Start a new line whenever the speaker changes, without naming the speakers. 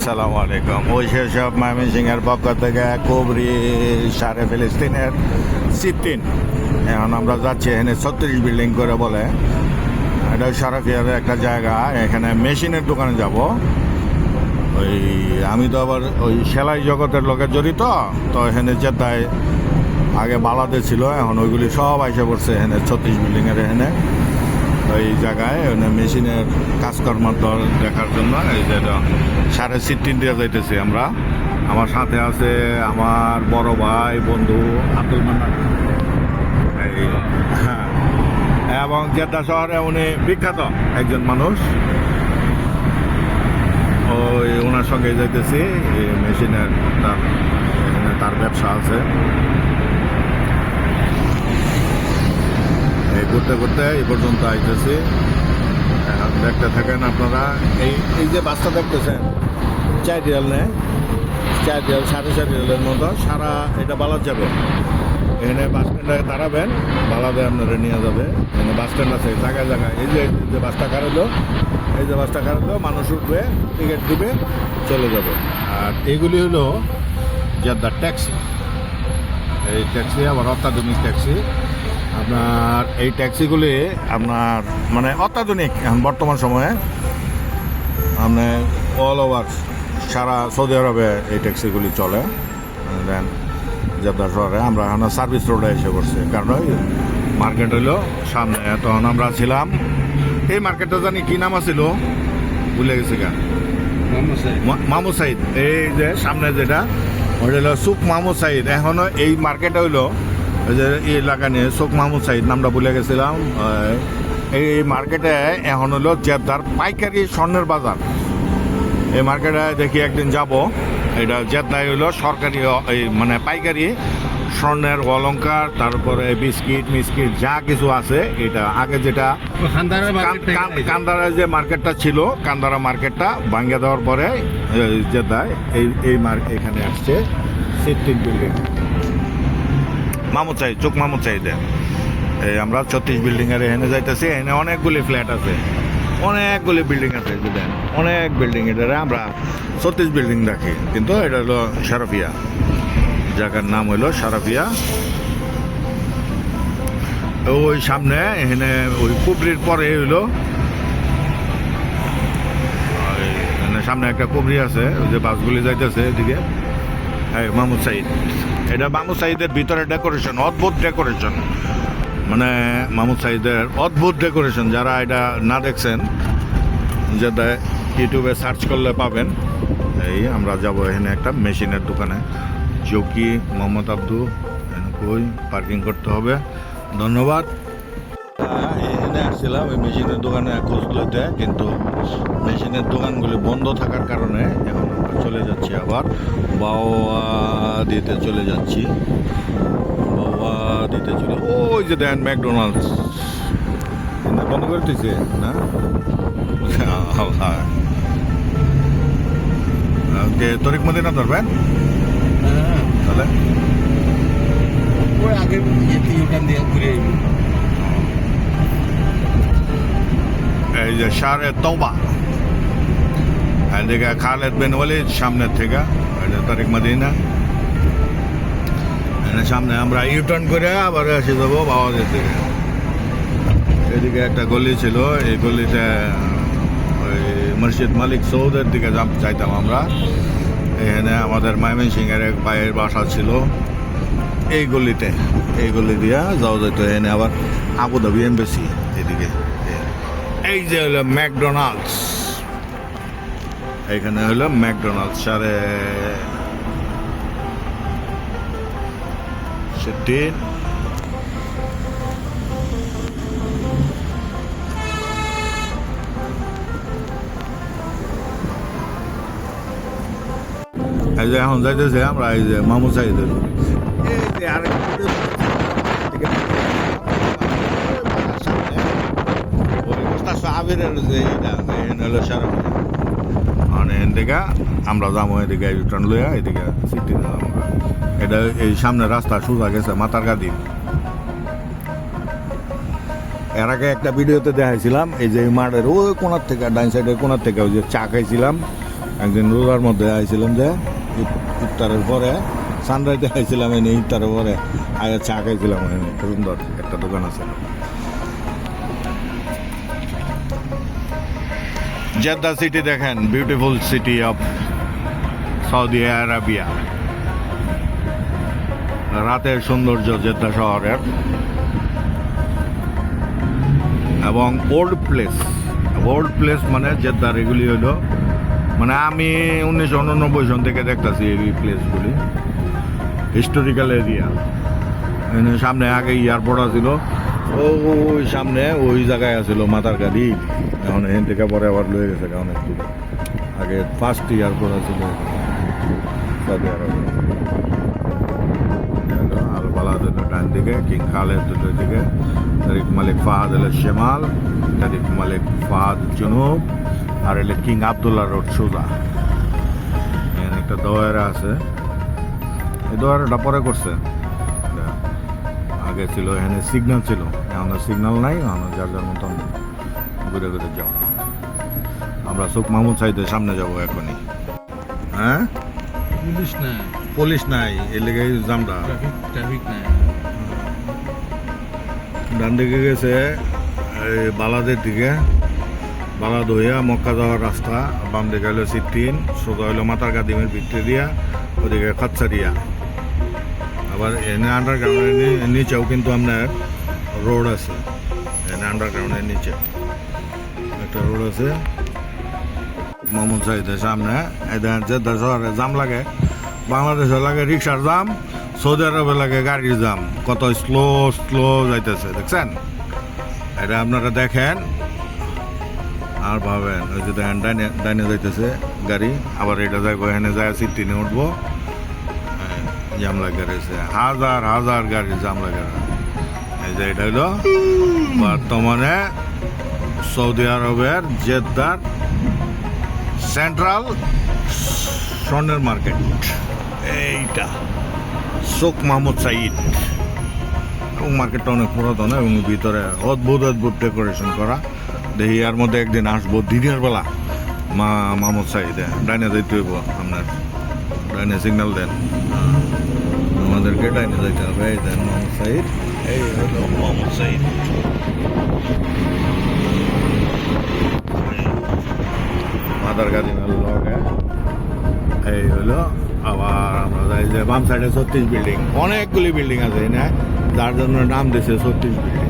আসসালামু আলাইকুম। ওই সেসব ময়মনসিংহের পক্ষ থেকে কুবরি সারে ফিলিস্তিনের সিদ্দিন। এখন আমরা যাচ্ছি এখানে 36 বিল্ডিং করে বলে, এটা সারাফিয়ার একটা জায়গা। এখানে মেশিনের দোকানে যাব। ওই আমি তো আবার ওই সেলাই জগতের লোকের জড়িত, তো এখানে জেদ্দায় আগে বালাদে ছিল, এখন ওইগুলি সব আইসে পড়ছে এখানে 36 বিল্ডিংয়ের এখানে ওই জায়গায় মেশিনের কাজকর্ম দেখার জন্য। এই যে সাড়ে সিদ্দিন দিয়ে যাইতেছি আমরা। আমার সাথে আছে আমার বড় ভাই বন্ধু আব্দুল মান্নান, এই হ্যাঁ, এবং জেদ্দা শহরে উনি বিখ্যাত একজন মানুষ। ওই ওনার সঙ্গে যাইতেছি। এই মেশিনের তার ব্যবসা আছে। এই ঘুরতে ঘুরতে এই পর্যন্ত আইতেছি। দেখতে থাকেন আপনারা। এই যে বাসটা দেখতেছেন 4 রিয়াল নেয়, 4 রিয়াল 4.5 রিয়ালের মতো সারা এটা বালাদ যাবে। এখানে বাস স্ট্যান্ডে দাঁড়াবেন, বালাদে আপনারা নিয়ে যাবে। এখানে বাস স্ট্যান্ড আছে জায়গায় জায়গায়। এই যে বাসটা কারলো, এই যে বাসটা কারলো, মানুষ উঠবে, টিকিট দিবে, চলে যাবে। আর এইগুলি হলো জেদ্দার ট্যাক্সি। এই ট্যাক্সি আবার অত্যাধুনিক ট্যাক্সি। আপনার এই ট্যাক্সিগুলি আপনার মানে অত্যাধুনিক এখন বর্তমান সময়ে। মানে অল ওভার সারা সৌদি আরবে এই ট্যাক্সিগুলি চলে। দেন জেদ্দা শহরে আমরা এখন সার্ভিস রোডে এসে পড়ছি, কারণ ওই মার্কেট হইলো সামনে। তখন আমরা ছিলাম এই মার্কেটটা, জানি কি নাম আছিল, ভুলে গেছি গা, মামু সাইদ। এই যে সামনে যেটা ওইটা হলো সুক মামু সাইদ। এখনও এই মার্কেট হইলো ওই যে এই এলাকা নিয়ে সুক মাহমুদ সাইদ নামটা ভুলে গেছিলাম। এই মার্কেটে এখন হলো জেদ্দার পাইকারি স্বর্ণের বাজার। এই মার্কেটে দেখি একদিন যাব। এটা জেদ্দায় হইলো সরকারি এই মানে পাইকারি স্বর্ণের অলংকার, তারপরে বিস্কিট মিস্কিট যা কিছু আছে। এটা আগে যেটা কান্দারা যে মার্কেটটা ছিল, কান্দারা মার্কেটটা ভাঙ্গে দেওয়ার পরে জেদ্দায় এই এখানে আসছে সিদ্দিন বিল্ডিং, মামুদ সাইদ, চোখ মামুদ সাইদে। এই আমরা 36 বিল্ডিংয়ের এখানে যাইতেছি। এখানে অনেকগুলি ফ্ল্যাট আছে, অনেকগুলি বিল্ডিং আছে, বুঝলেন, অনেক বিল্ডিং। এটা আমরা 36 বিল্ডিং দেখি, কিন্তু এটা হলো সারাফিয়া, জায়গার নাম হইলো সারাফিয়া। ওই সামনে এখানে ওই কুবরির পরে হইলো এখানে সামনে একটা কুবরি আছে, ওই যে বাসগুলি যাইতেছে এদিকে। হ্যাঁ, মাহমুদ সাইদ। এটা মাহমুদ সাইদের ভিতরে ডেকোরেশন, অদ্ভুত ডেকোরেশন, মানে মাহমুদ সাইদের অদ্ভুত ডেকোরেশন। যারা এটা না দেখছেন, যেটা ইউটিউবে সার্চ করলে পাবেন। এই আমরা যাব এখানে একটা মেশিনের দোকানে। চৌকি মোহাম্মদ আব্দু, কই পার্কিং করতে হবে। ধন্যবাদ। এখানে আসছিলাম এই মেশিনের দোকানে খোঁজগুলোতে, কিন্তু মেশিনের দোকানগুলি বন্ধ থাকার কারণে এখন আমরা চলে যাচ্ছি আবার বাওয়া দিতে চলে যাচ্ছি। বাওয়া দিতে চলে, ওই যে দেন ম্যাকডোনাল্ডস বন্ধ করে দিয়েছে না? ওকে, তরিক মদিনা ধরবেন তাহলে
ওই আগে দিয়ে ঘুরে।
এই যে শারে তওবা, এদিকে খালেদ বিন ওয়ালিদ সামনের থেকে, তারিক মদিনা। সামনে আমরা ইউটার্ন করে আবার এসে যাবো বাওয়াদের দিকে। এদিকে একটা গলি ছিল, এই গলিতে ওই মসজিদ মালিক সৌদের দিকে যাইতাম আমরা। এখানে আমাদের ময়মনসিংহের এক ভাইয়ের বাসা ছিল এই গলিতে। এই গলি দিয়া যাওয়া যেত। এখানে আবার আবুধাবি এমবেসি এদিকে। এই যে হলো ম্যাকডোনাল্ডস, এখানে হলো ম্যাকডোনাল্ডস সাড়ে সিদ্দিন। এই যে এখন যাইতেছে আমরা এই যে মাহমুদ সাইদের। এই যে আবিরের যে এটা হলো সারাফিয়া। মানে এদিকে আমরা যাবো, এদিকে রিটার্ন লইয়া এদিকে সিটি। এটা এই সামনে রাস্তা সোজা গেছে মাতারগাদি। এর আগে একটা ভিডিওতে দেখাইছিলাম এই যে মাঠের ওই কোনার থেকে, ডাইন সাইডের কোনার থেকে ওই যে চা খাইছিলাম। একদিন রোজার মধ্যে আইছিলাম যে ইফতারের পরে সানরাইজে আইছিলাম এনে ইফতারের পরে আগে চা খাইছিলাম এনে সুন্দর একটা দোকান আছে জেদ্দা সিটি দেখেন beautiful city of Saudi Arabia রাতের সৌন্দর্য জেদ্দা শহরের এবং ওল্ড প্লেস মানে জেদ্দার এগুলি হলো মানে আমি 1989 সন থেকে দেখতেছি এই প্লেসগুলি হিস্টোরিক্যাল এরিয়া সামনে আগে এয়ারপোর্ট আছিল ওই সামনে ওই জায়গায় আছিল মাতার গাড়ি এখন এখান থেকে পরে আবার লয়ে গেছে অনেক দূর আগে ফার্স্ট এয়ারপোর্ট আছিল সৌদি আরবে আল বালাদ হলো ডান দিকে কিং খালেদ হলো দিকে তারিক মালিক ফাহাদ হলো শেমাল তারিক মালিক ফাহাদ জুনুব আর এলে কিং আবদুল্লাহ রোড সোজা এখানে একটা দোয়ারা আছে এই দোয়ারাটা পরে করছে আগে ছিল এখানে সিগন্যাল ছিল এখন সিগন্যাল নাই এখন যার যার মতন ঘুরে ঘুরে যাও আমরা সুখ মাহমুদ সাইদের সামনে যাব এখনই হ্যাঁ পুলিশ নাই এর লেগে জামটা
ট্রাফিক নাই
ডান দিকে গেছে এই বালাদের দিকে বালাদ হইয়া মক্কা যাওয়ার রাস্তা বাম দিকে হলো সিটিন সোজা হইলো মাতার গাদিমের ভিতরে দিয়া ওদিকে খাচ্ছারিয়া আবার এনে আন্ডারগ্রাউন্ডের নিচেও কিন্তু আপনার রোড আছে এনে আন্ডারগ্রাউন্ডের নিচে একটা রোড আছে মোহাম্মদ সাইদের সামনে এই দেখেন জেদ্দা শহরে জাম লাগে বাংলাদেশে লাগে রিক্সার জাম সৌদি আরবে লাগে গাড়ির জাম কত স্লো যাইতেছে দেখছেন এটা আপনারা দেখেন আর ভাবেন ওই যে দেখেন ডাইনে যাইতেছে গাড়ি আবার এটা যাই এখানে যায় সিটিনে উঠবো জাম লাগে রয়েছে হাজার গাড়ির জাম লাগে এই যে এটা হলো বর্তমানে সৌদি আরবের জেদ্দার সেন্ট্রাল স্বর্ণের মার্কেট এইটা সুখ মাহমুদ সাইদ এবং মার্কেটটা অনেক পুরাতন এবং ভিতরে অদ্ভুত ডেকোরেশন করা দেখি এর মধ্যে একদিন আসবো দিনের বেলা মাহমুদ সাইদে ডাইনে যাইতে হইব আপনার ডাইনে সিগন্যাল দেন আমাদেরকে ডাইনে যাইতে হবে এই দেন মোহাম্মদ সাইদ এই হলো মোহাম্মদ সাইদ মাদার গাদিমের লগে এই হলো আবার আমরা যাই যে বাম সাইডে 36 বিল্ডিং অনেকগুলি বিল্ডিং আছে না যার জন্য নাম দিয়েছে 36 বিল্ডিং